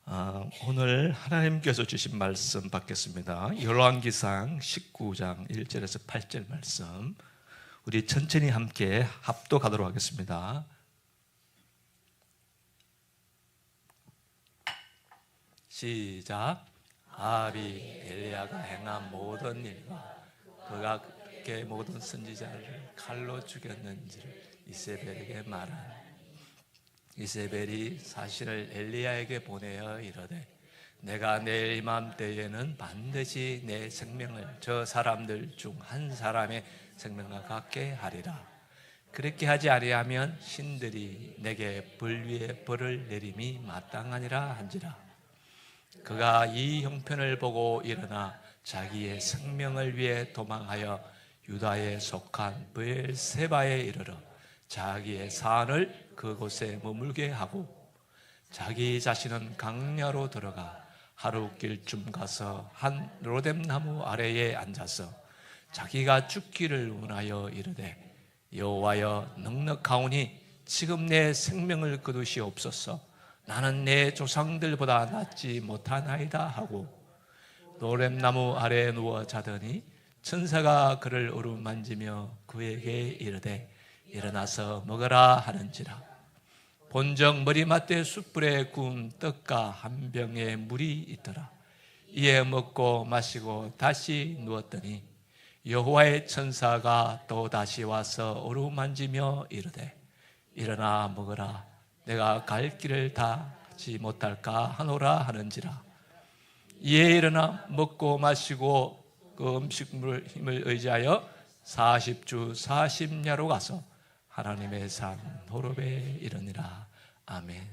오늘 하나님께서 주신 말씀 받겠습니다. 열왕기상 19장 1절에서 8절 말씀, 우리 천천히 함께 합독하도록 하겠습니다. 시작. 아합이 엘리야가 행한 모든 일과 그가 그의 모든 선지자를 칼로 죽였는지를 이세벨에게 말하니, 이세벨이 사실을 엘리야에게 보내어 이르되, 내가 내일 이맘때에는 반드시 내 생명을 저 사람들 중 한 사람의 생명과 같게 하리라. 그렇게 하지 아니하면 신들이 내게 벌 위에 벌을 내림이 마땅하니라 한지라. 그가 이 형편을 보고 일어나 자기의 생명을 위해 도망하여 유다에 속한 브엘세바에 이르러 자기의 산을 그곳에 머물게 하고, 자기 자신은 강야로 들어가 하룻길쯤 가서 한 로뎀나무 아래에 앉아서 자기가 죽기를 원하여 이르되, 여호와여 넉넉하오니 지금 내 생명을 거두시옵소서. 나는 내 조상들보다 낫지 못하나이다 하고 로뎀나무 아래에 누워 자더니 천사가 그를 어루만지며 그에게 이르되, 일어나서 먹으라 하는지라. 본적 머리맡에 숯불에 구운 떡과 한 병에 물이 있더라. 이에 먹고 마시고 다시 누웠더니 여호와의 천사가 또 다시 와서 어루만지며 이르되, 일어나 먹으라. 내가 갈 길을 다 가지 못할까 하노라 하는지라. 이에 일어나 먹고 마시고 그 음식물 힘을 의지하여 40주 40야로 가서 하나님의 산 호렙에 이르니라. 아멘.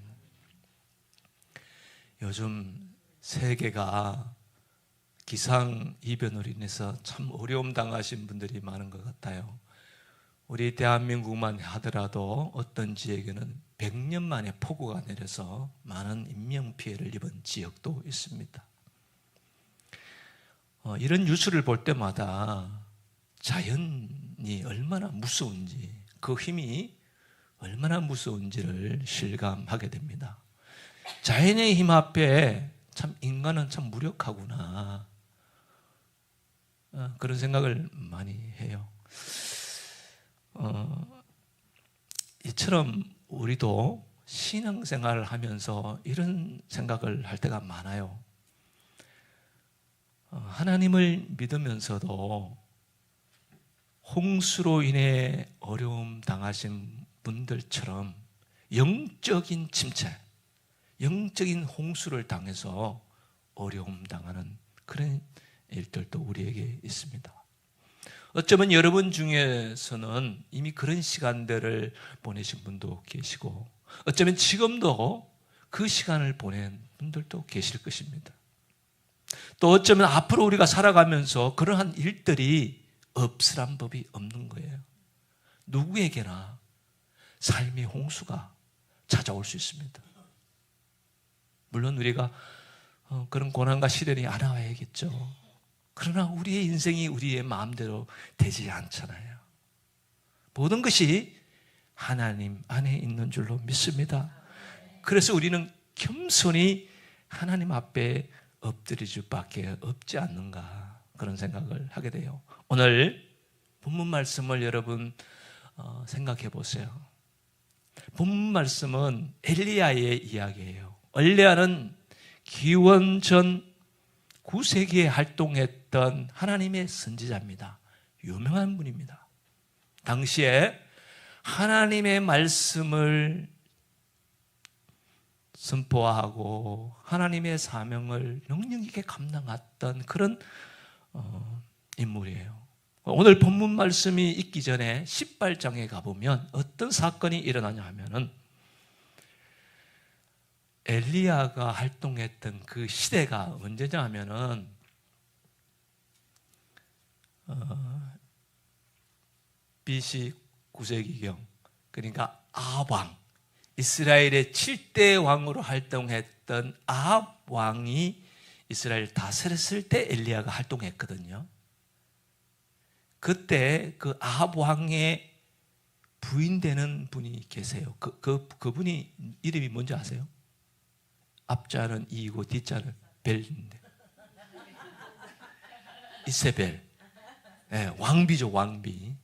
요즘 세계가 기상이변으로 인해서 참 어려움 당하신 분들이 많은 것 같아요. 우리 대한민국만 하더라도 어떤 지역에는 100년 만에 폭우가 내려서 많은 인명피해를 입은 지역도 있습니다. 이런 뉴스를 볼 때마다 자연이 얼마나 무서운지, 그 힘이 얼마나 무서운지를 실감하게 됩니다. 자연의 힘 앞에 참 인간은 참 무력하구나, 그런 생각을 많이 해요. 이처럼 우리도 신앙생활을 하면서 이런 생각을 할 때가 많아요. 하나님을 믿으면서도 홍수로 인해 어려움 당하신 분들처럼 영적인 침체, 영적인 홍수를 당해서 어려움 당하는 그런 일들도 우리에게 있습니다. 어쩌면 여러분 중에서는 이미 그런 시간들을 보내신 분도 계시고, 어쩌면 지금도 그 시간을 보낸 분들도 계실 것입니다. 또 어쩌면 앞으로 우리가 살아가면서 그러한 일들이 없으란 법이 없는 거예요. 누구에게나 삶의 홍수가 찾아올 수 있습니다. 물론 우리가 그런 고난과 시련이 안 와야겠죠. 그러나 우리의 인생이 우리의 마음대로 되지 않잖아요. 모든 것이 하나님 안에 있는 줄로 믿습니다. 그래서 우리는 겸손히 하나님 앞에 엎드릴 수밖에 없지 않는가, 그런 생각을 하게 돼요. 오늘 본문 말씀을 여러분 생각해 보세요. 본문 말씀은 엘리야의 이야기예요. 엘리야는 기원전 9세기에 활동했던 하나님의 선지자입니다. 유명한 분입니다. 당시에 하나님의 말씀을 선포하고 하나님의 사명을 능력 있게 감당했던 그런 인물이에요. 오늘 본문 말씀이 있기 전에 18장에 가보면 어떤 사건이 일어나냐 하면은, 엘리야가 활동했던 그 시대가 언제냐 하면은 BC 9세기경, 그러니까 아합 왕, 이스라엘의 7대 왕으로 활동했던 아합 왕이 이스라엘 다스렸을 때 엘리야가 활동했거든요. 그때 그 아합 왕의 부인 되는 분이 계세요. 그분이 이름이 뭔지 아세요? 앞자는 이고 뒷자는 벨인데 이세벨, 네, 왕비죠, 왕비.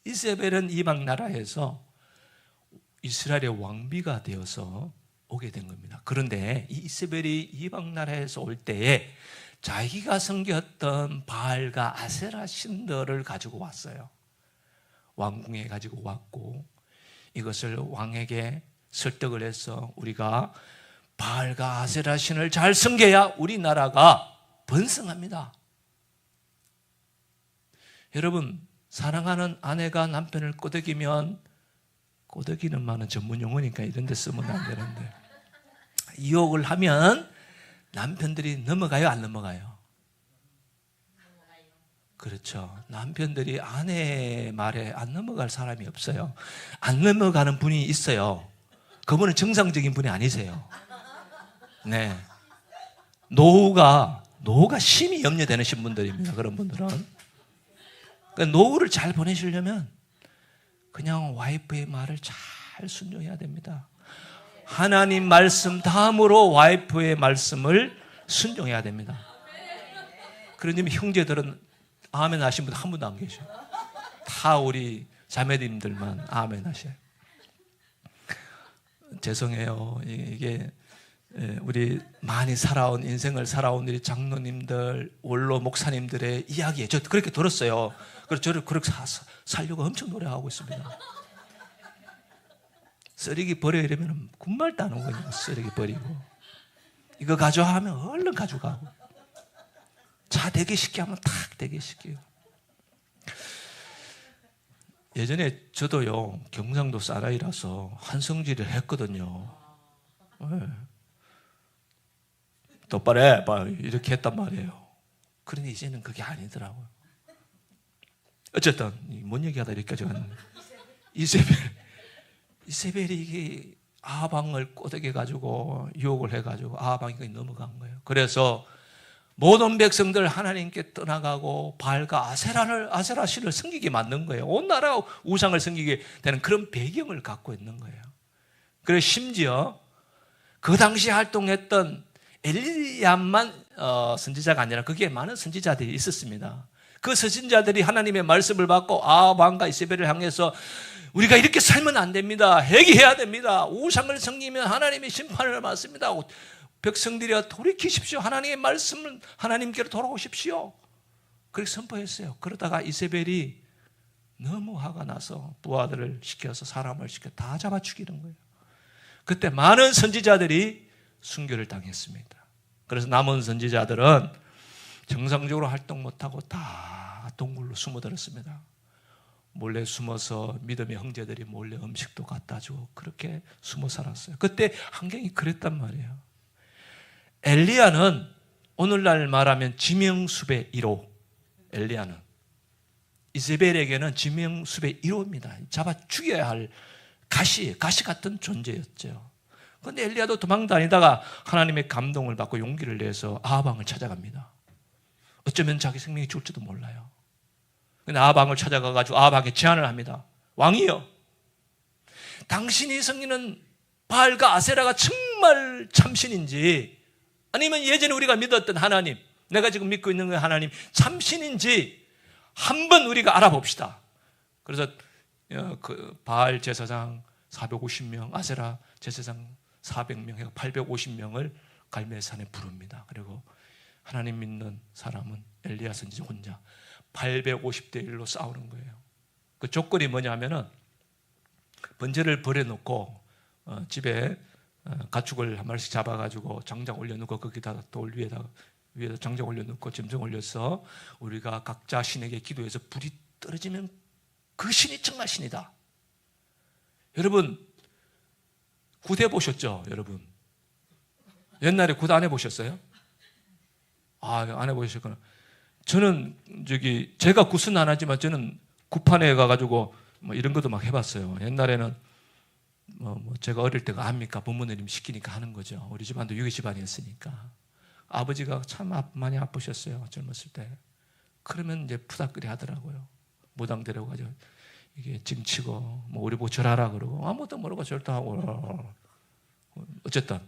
이세벨은 이방 나라에서 이스라엘의 왕비가 되어서 오게 된 겁니다. 그런데 이 이세벨이 이방 나라에서 올 때에 자기가 섬겼던 바알과 아세라 신들을 가지고 왔어요. 왕궁에 가지고 왔고 이것을 왕에게 설득을 해서 우리가 바알과 아세라 신을 잘 섬겨야 우리나라가 번성합니다. 여러분, 사랑하는 아내가 남편을 꼬드기면, 꼬드기는 많은 전문 용어니까 이런 데 쓰면 안 되는데, 유혹을 하면 남편들이 넘어가요, 안 넘어가요? 그렇죠. 남편들이 아내의 말에 안 넘어갈 사람이 없어요. 안 넘어가는 분이 있어요. 그분은 정상적인 분이 아니세요. 네. 노후가 심히 염려되는 신분들입니다. 그런 분들은. 그러니까 노후를 잘 보내시려면 그냥 와이프의 말을 잘 순종해야 됩니다. 하나님 말씀 다음으로 와이프의 말씀을 순종해야 됩니다. 그러니 형제들은 아멘 하신 분 한 분도 안 계셔요. 다 우리 자매님들만 아멘 하셔요. 죄송해요. 이게 우리 많이 살아온 인생을 살아온 우리 장로님들, 원로 목사님들의 이야기예요. 저 그렇게 들었어요. 그래서 저를 그렇게 살려고 엄청 노력하고 있습니다. 쓰레기 버려 이러면 군말도 안 오거든요. 쓰레기 버리고 이거 가져와 하면 얼른 가져가고 차 대기시켜 하면 탁 대기시켜요. 예전에 저도요 경상도 사나이라서 한성질을 했거든요. 네. 똑바로 해 이렇게 했단 말이에요. 그런데 이제는 그게 아니더라고요. 어쨌든 뭔 얘기하다 여기까지 갔는데 이세벨이 이게 아방을 꼬드겨 가지고 유혹을 해가지고 아방이 넘어간 거예요. 그래서 모든 백성들 하나님께 떠나가고 바알과 아세라 신을 섬기게 만든 거예요. 온 나라가 우상을 섬기게 되는 그런 배경을 갖고 있는 거예요. 그래서 심지어 그 당시 활동했던 엘리야만 선지자가 아니라 거기에 많은 선지자들이 있었습니다. 그 선지자들이 하나님의 말씀을 받고 아방과 이세벨을 향해서 우리가 이렇게 살면 안 됩니다. 회개해야 됩니다. 우상을 섬기면 하나님의 심판을 받습니다. 백성들이여 돌이키십시오. 하나님의 말씀을 하나님께로 돌아오십시오. 그렇게 선포했어요. 그러다가 이세벨이 너무 화가 나서 부하들을 시켜서 사람을 시켜 다 잡아 죽이는 거예요. 그때 많은 선지자들이 순교를 당했습니다. 그래서 남은 선지자들은 정상적으로 활동 못하고 다 동굴로 숨어들었습니다. 몰래 숨어서 믿음의 형제들이 몰래 음식도 갖다 주고 그렇게 숨어 살았어요. 그때 환경이 그랬단 말이에요. 엘리야는 오늘날 말하면 지명수배 1호. 엘리야는 이세벨에게는 지명수배 1호입니다. 잡아 죽여야 할 가시 같은 존재였죠. 그런데 엘리야도 도망 다니다가 하나님의 감동을 받고 용기를 내서 아하방을 찾아갑니다. 어쩌면 자기 생명이 죽을지도 몰라요. 근데 아하방을 찾아가가지고 아하방에 제안을 합니다. 왕이여, 당신이 섬기는 바알과 아세라가 정말 참신인지 아니면 예전에 우리가 믿었던 하나님, 내가 지금 믿고 있는 그 하나님 참신인지 한번 우리가 알아봅시다. 그래서 그 바알 제사장 450명, 아세라 제사장 400명 해서 850명을 갈멜산에 부릅니다. 그리고 하나님 믿는 사람은 엘리야 선지자 혼자 850대 1로 싸우는 거예요. 그 조건이 뭐냐면은 번제를 버려놓고 집에 가축을 한 마리씩 잡아가지고 장작 올려놓고 거기다 돌 위에다 장작 올려놓고 점정 올려서 우리가 각자 신에게 기도해서 불이 떨어지면 그 신이 정말 신이다. 여러분 굿 해보셨죠? 여러분 옛날에 굿 안 해보셨어요? 안 해보셨구나. 저는 제가 굿은 안 하지만 저는 굿판에 가가지고 뭐 이런 것도 막 해봤어요. 옛날에는 제가 어릴 때가 압니까? 부모님 시키니까 하는 거죠. 우리 집안도 유교 집안이었으니까. 아버지가 참 많이 아프셨어요. 젊었을 때. 그러면 이제 푸닥거리 하더라고요. 무당 데려가지고 이게 징치고 뭐 우리 보고 절하라 그러고 아무것도 모르고 절도 하고 어쨌든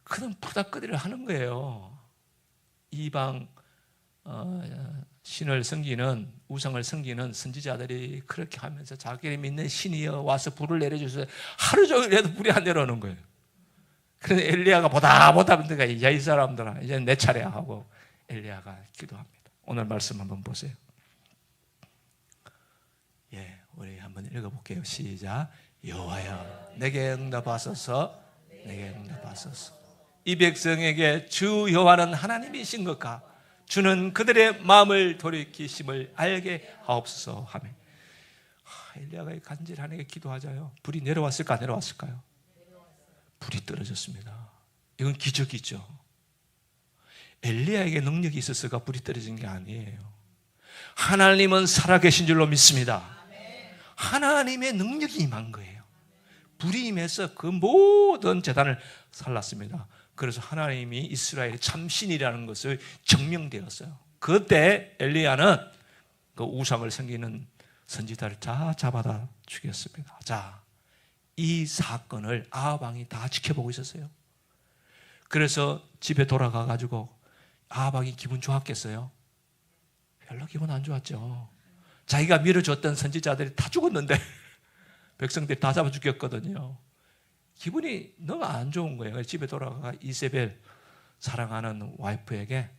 그런 푸닥거리를 하는 거예요. 이방 신을 섬기는, 우상을 섬기는 선지자들이 그렇게 하면서 자기를 믿는 신이여 와서 불을 내려주세요. 하루 종일 해도 불이 안 내려오는 거예요. 그래서 엘리야가 보다 보니까 이 사람들아 이제 내 차례야 하고 엘리야가 기도합니다. 오늘 말씀 한번 보세요. 예, 우리 한번 읽어볼게요. 시작. 여호와여 내게 응답하소서. 내게 응답하소서. 이 백성에게 주 여호와는 하나님이신 것과 주는 그들의 마음을 돌이키심을 알게 하옵소서 하며, 엘리야가 간절하게 기도하자요. 불이 내려왔을까 안 내려왔을까요? 불이 떨어졌습니다. 이건 기적이죠. 엘리야에게 능력이 있었을까 불이 떨어진 게 아니에요. 하나님은 살아계신 줄로 믿습니다. 하나님의 능력이 임한 거예요. 불이 임해서 그 모든 제단을 살랐습니다. 그래서 하나님이 이스라엘의 참신이라는 것을 증명되었어요. 그때 엘리야는 그 우상을 섬기는 선지자를 다 잡아다 죽였습니다. 자, 이 사건을 아합 왕이 다 지켜보고 있었어요. 그래서 집에 돌아가 가지고 아합 왕이 기분 좋았겠어요? 별로 기분 안 좋았죠. 자기가 밀어줬던 선지자들이 다 죽었는데 백성들이 다 잡아 죽였거든요. 기분이 너무 안 좋은 거예요. 집에 돌아가 이세벨 사랑하는 와이프에게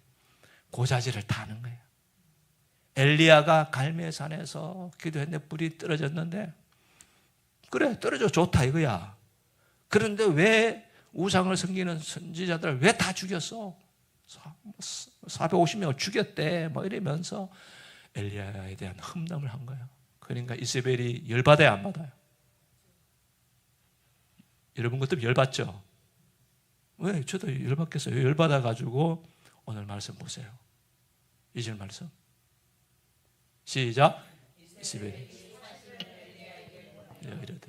고자질을 다 하는 거예요. 엘리야가 갈멜산에서 기도했는데 불이 떨어졌는데, 그래 떨어져 좋다 이거야. 그런데 왜 우상을 섬기는 선지자들을 왜 다 죽였어? 450명을 죽였대 뭐 이러면서 엘리야에 대한 흠담을 한 거예요. 그러니까 이세벨이 열받아야 안 받아요? 여러분 것도 열받죠? 왜? 저도 열받겠어요. 열받아가지고 오늘 말씀 보세요. 2절 말씀 시작. 이세벨이 이러되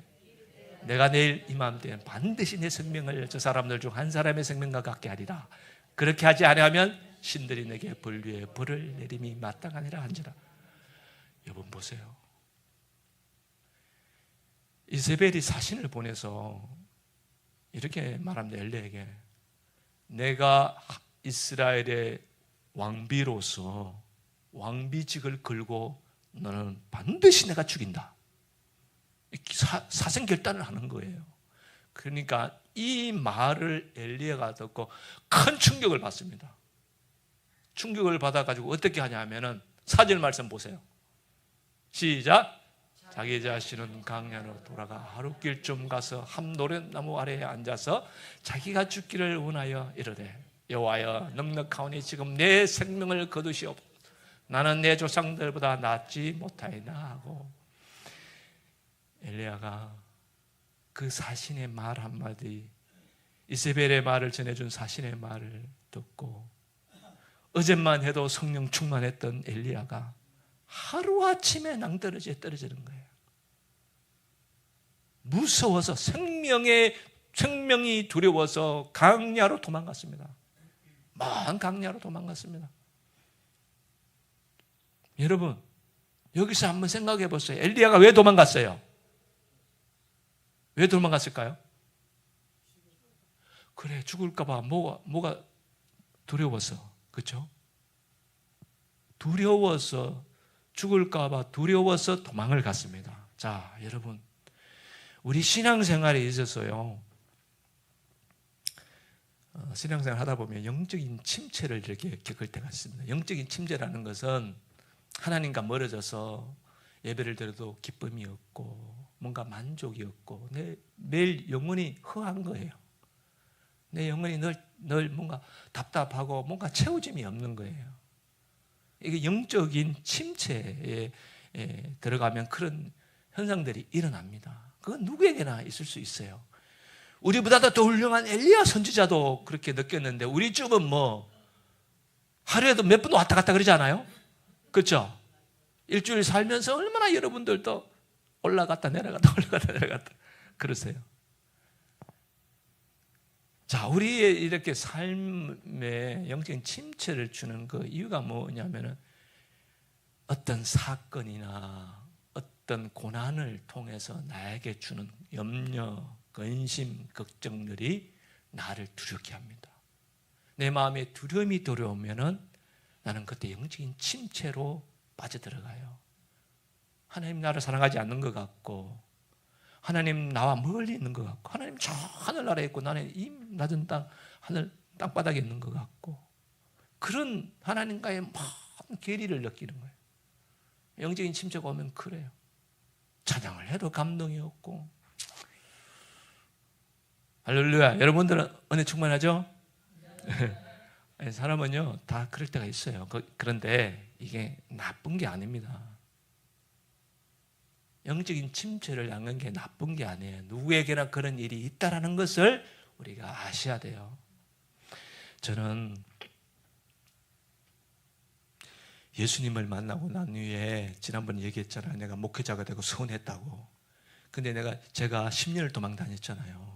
내가 내일 이맘때는 반드시 내 생명을 저 사람들 중 한 사람의 생명과 같게 하리라. 그렇게 하지 아니하면 신들이 내게 벌 위에 벌을 내림이 마땅하니라 한지라. 여러분 보세요. 이세벨이 사신을 보내서 이렇게 말합니다. 엘리야에게 내가 이스라엘의 왕비로서 왕비직을 걸고 너는 반드시 내가 죽인다. 사생결단을 하는 거예요. 그러니까 이 말을 엘리야가 듣고 큰 충격을 받습니다. 충격을 받아가지고 어떻게 하냐면은 4절 말씀 보세요. 시작. 자기 자신은 강야로 돌아가 하룻길쯤 가서 함노랫나무 아래에 앉아서 자기가 죽기를 원하여 이르되 여호와여 넉넉하오니 지금 내 생명을 거두시옵소서. 나는 내 조상들보다 낫지 못하이나 하고, 엘리야가 그 사신의 말 한마디, 이세벨의 말을 전해준 사신의 말을 듣고 어젯만 해도 성령 충만했던 엘리야가 하루아침에 낭떠러지에 떨어지는 거예요. 무서워서 생명이 두려워서 강야로 도망갔습니다. 먼 강야로 도망갔습니다. 여러분 여기서 한번 생각해 보세요. 엘리야가 왜 도망갔어요? 왜 도망갔을까요? 그래 죽을까 봐 뭐가 두려워서. 그렇죠? 두려워서, 죽을까 봐 두려워서 도망을 갔습니다. 자, 여러분 우리 신앙생활에 있어서요, 신앙생활 하다 보면 영적인 침체를 이렇게 겪을 때가 있습니다. 영적인 침체라는 것은 하나님과 멀어져서 예배를 드려도 기쁨이 없고 뭔가 만족이 없고 매일 영혼이 허한 거예요. 내 영혼이 늘 뭔가 답답하고 뭔가 채워짐이 없는 거예요. 이게 영적인 침체에 들어가면 그런 현상들이 일어납니다. 그건 누구에게나 있을 수 있어요. 우리보다 더 훌륭한 엘리야 선지자도 그렇게 느꼈는데 우리 집은 뭐 하루에도 몇 번 왔다 갔다 그러지 않아요? 그렇죠? 일주일 살면서 얼마나 여러분들도 올라갔다 내려갔다 그러세요. 자, 우리의 이렇게 삶에 영적인 침체를 주는 그 이유가 뭐냐면은 어떤 사건이나 어떤 고난을 통해서 나에게 주는 염려, 근심, 걱정들이 나를 두렵게 합니다. 내 마음에 두려움이 들어오면은 나는 그때 영적인 침체로 빠져들어가요. 하나님 나를 사랑하지 않는 것 같고, 하나님 나와 멀리 있는 것 같고, 하나님 저 하늘나라에 있고 나는 이 낮은 땅바닥에 있는 것 같고, 그런 하나님과의 많은 괴리를 느끼는 거예요. 영적인 침체가 오면 그래요. 찬양을 해도 감동이 없고. 할렐루야. 여러분들은 은혜 충만하죠? 사람은요 다 그럴 때가 있어요. 그런데 이게 나쁜 게 아닙니다. 영적인 침체를 당한 게 나쁜 게 아니에요. 누구에게나 그런 일이 있다라는 것을 우리가 아셔야 돼요. 저는 예수님을 만나고 난 후에 지난번에 얘기했잖아요. 내가 목회자가 되고 서운했다고. 근데 제가 10년을 도망 다녔잖아요.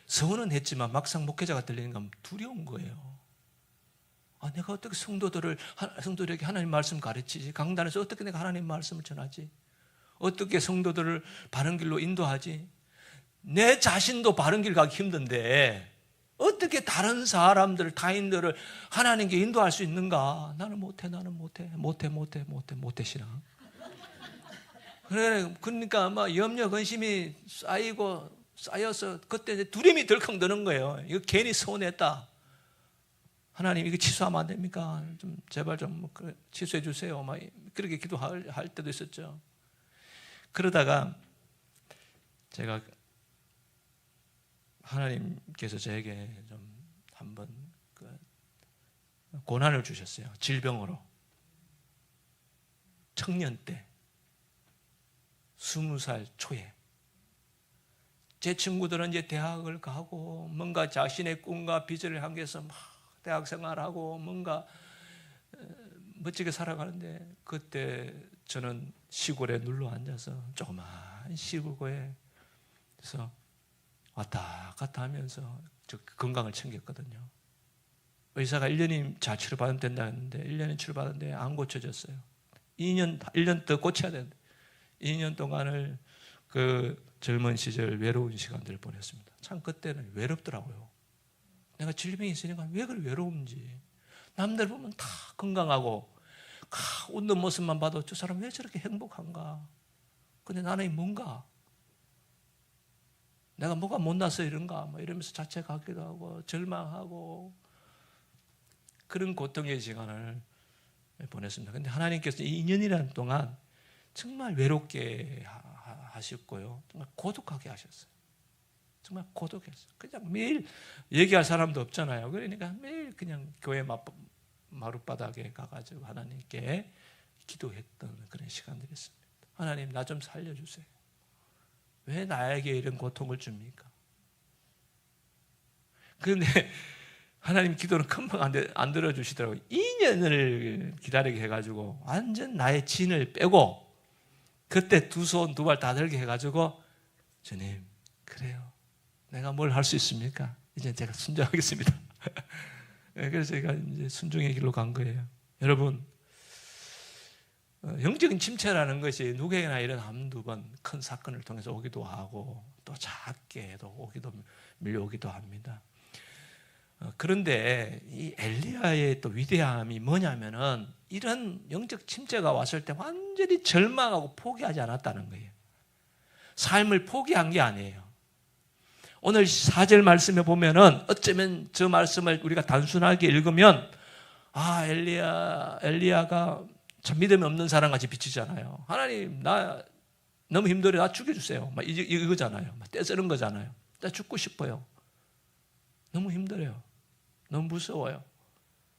서운은 했지만 막상 목회자가 되려니까 두려운 거예요. 내가 어떻게 성도들에게 하나님 말씀 가르치지? 강단에서 어떻게 내가 하나님 말씀을 전하지? 어떻게 성도들을 바른 길로 인도하지? 내 자신도 바른 길 가기 힘든데 어떻게 다른 사람들, 타인들을 하나님께 인도할 수 있는가? 나는 못해 신앙. 그러니까 막 염려, 근심이 쌓여서 그때 두려움이 덜컥 드는 거예요. 이거 괜히 서운했다. 하나님 이거 취소하면 안 됩니까? 좀 제발 좀 취소해 주세요. 막 그렇게 기도할 때도 있었죠. 그러다가 제가 하나님께서 저에게 좀 한번 고난을 주셨어요. 질병으로. 청년 때 20살 초에 제 친구들은 이제 대학을 가고 뭔가 자신의 꿈과 비전을 향해서 막 대학 생활하고 뭔가 멋지게 살아가는데 그때 저는 시골에 눌러 앉아서 조그만 시골에 그래서 왔다 갔다 하면서 저 건강을 챙겼거든요. 의사가 1년이 잘 치료받으면 된다 했는데 1년이 치료받았는데 안 고쳐졌어요. 1년 더 고쳐야 되는데 2년 동안을 그 젊은 시절 외로운 시간들을 보냈습니다. 참 그때는 외롭더라고요. 내가 질병이 있으니까 왜 그리 외로운지. 남들 보면 다 건강하고 웃는 모습만 봐도 저 사람 왜 저렇게 행복한가. 근데 나는 뭔가 내가 뭐가 못나서 이런가 이러면서 자책하기도 하고 절망하고 그런 고통의 시간을 보냈습니다. 근데 하나님께서 2년이라는 동안 정말 외롭게 하셨고요. 정말 고독하게 하셨어요. 정말 고독했어요. 그냥 매일 얘기할 사람도 없잖아요. 그러니까 매일 그냥 교회 마룻바닥에 가가지고 하나님께 기도했던 그런 시간들이었습니다. 하나님 나 좀 살려주세요. 왜 나에게 이런 고통을 줍니까? 그런데 하나님 기도는 금방 안 들어주시더라고요. 2년을 기다리게 해가지고 완전 나의 진을 빼고 그때 두 손 두 발 다 들게 해가지고 주님 그래요. 내가 뭘 할 수 있습니까? 이제 제가 순종하겠습니다. 그래서 제가 이제 순종의 길로 간 거예요. 여러분 영적인 침체라는 것이 누구에게나 이런 한두 번 큰 사건을 통해서 오기도 하고 또 작게도 밀려오기도 합니다. 그런데 이 엘리야의 또 위대함이 뭐냐면은 이런 영적 침체가 왔을 때 완전히 절망하고 포기하지 않았다는 거예요. 삶을 포기한 게 아니에요. 오늘 4절 말씀에 보면은 어쩌면 저 말씀을 우리가 단순하게 읽으면 엘리야가 참 믿음이 없는 사람같이 비치잖아요. 하나님 나 너무 힘들어요. 나 죽여주세요. 막 이거잖아요. 막 떼쓰는 거잖아요. 나 죽고 싶어요. 너무 힘들어요. 너무 무서워요.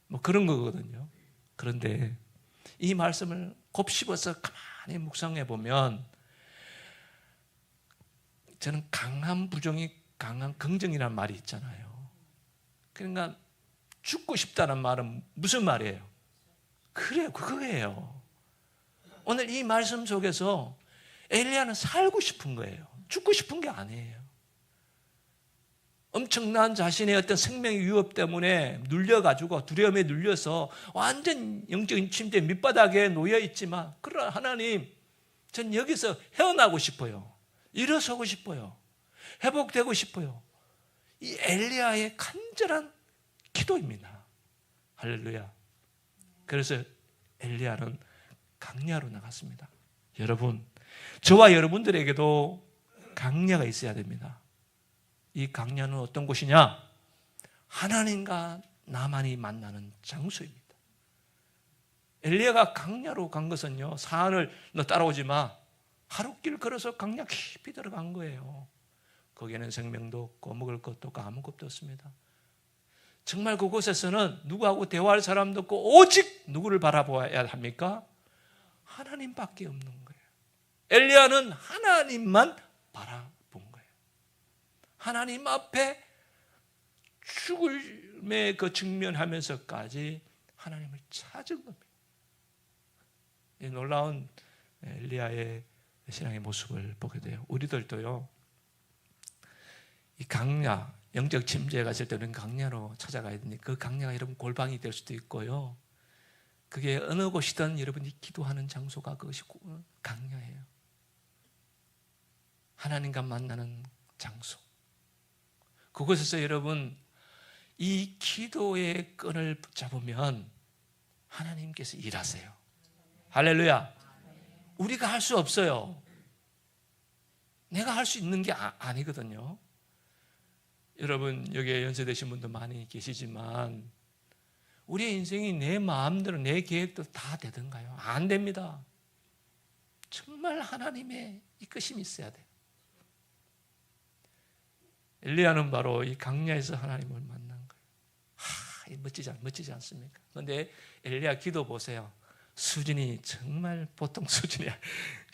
뭐 그런 거거든요. 그런데 이 말씀을 곱씹어서 가만히 묵상해 보면 저는 강한 부정이 강한 긍정이라는 말이 있잖아요. 그러니까 죽고 싶다는 말은 무슨 말이에요? 그래요, 그거예요. 오늘 이 말씀 속에서 엘리야는 살고 싶은 거예요. 죽고 싶은 게 아니에요. 엄청난 자신의 어떤 생명의 위협 때문에 눌려가지고 두려움에 눌려서 완전 영적인 침대 밑바닥에 놓여 있지만 그러나 하나님 전 여기서 헤어나고 싶어요. 일어서고 싶어요. 회복되고 싶어요. 이 엘리야의 간절한 기도입니다. 할렐루야. 그래서 엘리야는 강야로 나갔습니다. 여러분, 저와 여러분들에게도 강야가 있어야 됩니다. 이 강야는 어떤 곳이냐? 하나님과 나만이 만나는 장소입니다. 엘리야가 강야로 간 것은요, 산을 너 따라오지 마, 하룻길 걸어서 강야 깊이 들어간 거예요. 거기에는 생명도 없고 먹을 것도 없고 아무것도 없습니다. 정말 그곳에서는 누구하고 대화할 사람도 없고 오직 누구를 바라보아야 합니까? 하나님밖에 없는 거예요. 엘리야는 하나님만 바라본 거예요. 하나님 앞에 죽음에 그 직면하면서까지 하나님을 찾은 겁니다. 이 놀라운 엘리야의 신앙의 모습을 보게 돼요. 우리들도요, 이 강야, 영적 침체가 있을 때는 강야로 찾아가야 되는데, 그 강야가 여러분 골방이 될 수도 있고요, 그게 어느 곳이든 여러분이 기도하는 장소가 그것이 강야예요. 하나님과 만나는 장소. 그곳에서 여러분 이 기도의 끈을 붙잡으면 하나님께서 일하세요. 할렐루야. 우리가 할 수 없어요. 내가 할 수 있는 게 아니거든요. 여러분 여기에 연세되신 분도 많이 계시지만 우리의 인생이 내 마음대로 내 계획도 다 되던가요? 안 됩니다. 정말 하나님의 이끄심이 있어야 돼요. 엘리야는 바로 이 강야에서 하나님을 만난 거예요. 멋지지 않습니까? 그런데 엘리야 기도 보세요. 수준이 정말 보통 수준이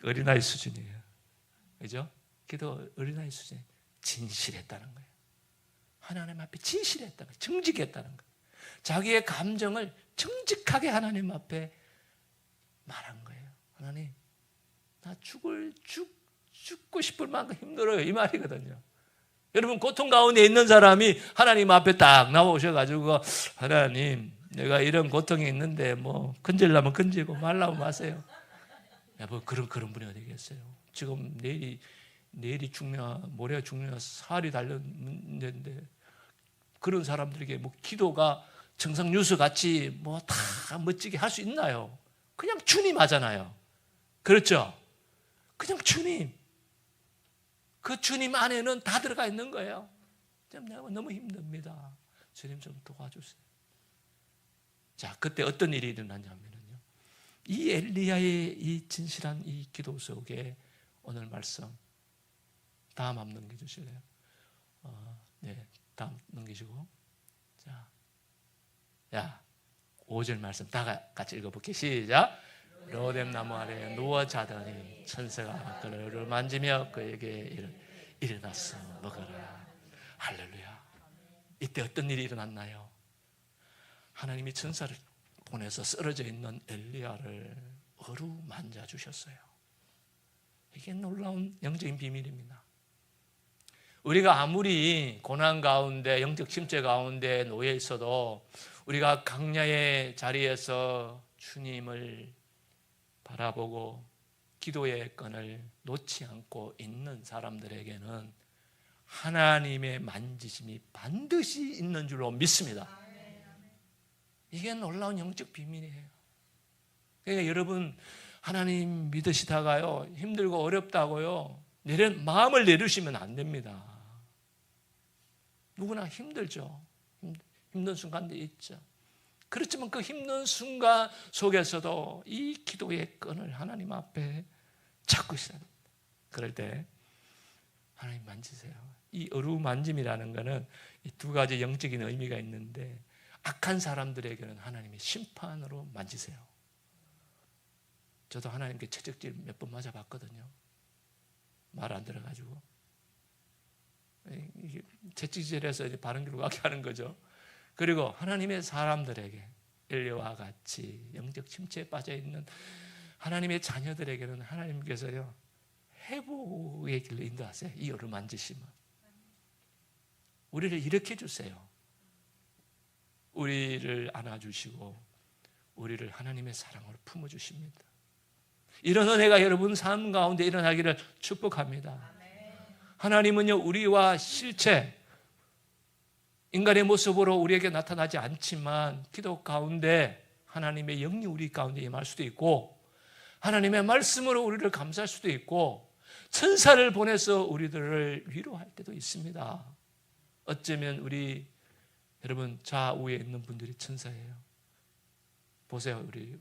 어린아이 수준이에요. 그죠? 기도 어린아이 수준이 진실했다는 거예요. 하나님 앞에 진실했다는 거예요. 정직했다는 거예요. 자기의 감정을 정직하게 하나님 앞에 말한 거예요. 하나님, 나 죽고 싶을 만큼 힘들어요. 이 말이거든요. 여러분, 고통 가운데 있는 사람이 하나님 앞에 딱 나오셔가지고, 하나님, 내가 이런 고통이 있는데, 뭐, 건질라면 건지고, 말라면 마세요. 뭐, 그런 분이 어디 계세요? 지금 내일이 중요한, 모레가 중요한 살이 달렸는데, 그런 사람들에게 뭐, 기도가 정상 뉴스 같이 뭐, 다 멋지게 할 수 있나요? 그냥 주님 하잖아요. 그렇죠? 그냥 주님. 그 주님 안에는 다 들어가 있는 거예요. 내가 너무 힘듭니다. 주님 좀 도와주세요. 자, 그때 어떤 일이 일어났냐면요, 이 엘리야의 이 진실한 이 기도 속에 오늘 말씀 다음 한번 넘겨주실래요? 네, 다음 넘기시고, 자, 5절 말씀 다 같이 읽어볼게요. 시작. 로뎀 나무 아래에 누워 자더니 천사가 그를 만지며 그에게 일어나서 먹어라. 할렐루야. 이때 어떤 일이 일어났나요? 하나님이 천사를 보내서 쓰러져 있는 엘리야를 어루만져 주셨어요. 이게 놀라운 영적인 비밀입니다. 우리가 아무리 고난 가운데, 영적 침체 가운데 놓여 있어도 우리가 강야의 자리에서 주님을 바라보고 기도의 끈을 놓지 않고 있는 사람들에게는 하나님의 만지심이 반드시 있는 줄로 믿습니다. 이게 놀라운 영적 비밀이에요. 그러니까 여러분, 하나님 믿으시다가요, 힘들고 어렵다고요, 마음을 내리시면 안 됩니다. 누구나 힘들죠. 힘든 순간도 있죠. 그렇지만 그 힘든 순간 속에서도 이 기도의 끈을 하나님 앞에 잡고 있어야 됩니다. 그럴 때 하나님 만지세요. 이 어루만짐이라는 것은 이 두 가지 영적인 의미가 있는데, 악한 사람들에게는 하나님의 심판으로 만지세요. 저도 하나님께 채찍질 몇 번 맞아봤거든요. 말 안 들어가지고. 채찍질해서 이제 바른 길로 가게 하는 거죠. 그리고 하나님의 사람들에게, 엘리야와 같이 영적 침체에 빠져 있는 하나님의 자녀들에게는 하나님께서요, 회복의 길로 인도하세요. 이 어루만지심은 우리를 일으켜 주세요. 우리를 안아주시고 우리를 하나님의 사랑으로 품어주십니다. 이런 은혜가 여러분 삶 가운데 일어나기를 축복합니다. 하나님은요, 우리와 실체, 인간의 모습으로 우리에게 나타나지 않지만 기도 가운데 하나님의 영이 우리 가운데 임할 수도 있고 하나님의 말씀으로 우리를 감쌀 수도 있고 천사를 보내서 우리들을 위로할 때도 있습니다. 어쩌면 우리 여러분 좌우에 있는 분들이 천사예요. 보세요. 우리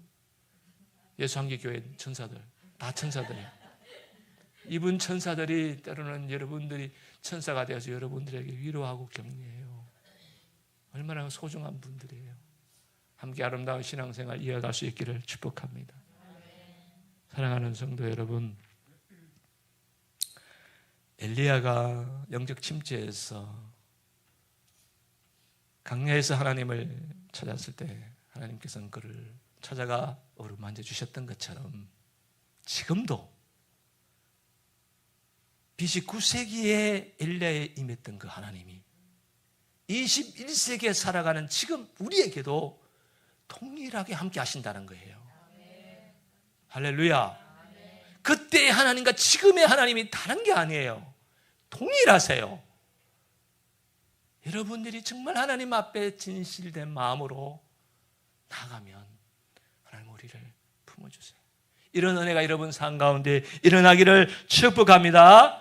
예수한계교회 천사들 다 천사들이에요. 이분 천사들이 때로는 여러분들이 천사가 되어서 여러분들에게 위로하고 격려해요. 얼마나 소중한 분들이에요. 함께 아름다운 신앙생활 이어갈 수 있기를 축복합니다. 사랑하는 성도 여러분, 엘리야가 영적 침체에서 강야에서 하나님을 찾았을 때 하나님께서는 그를 찾아가 어루만져 주셨던 것처럼 지금도 BC 9세기에 엘리야에 임했던 그 하나님이 21세기에 살아가는 지금 우리에게도 동일하게 함께 하신다는 거예요. 할렐루야. 그때의 하나님과 지금의 하나님이 다른 게 아니에요. 동일하세요. 여러분들이 정말 하나님 앞에 진실된 마음으로 나가면 하나님 우리를 품어주세요. 이런 은혜가 여러분 삶 가운데 일어나기를 축복합니다.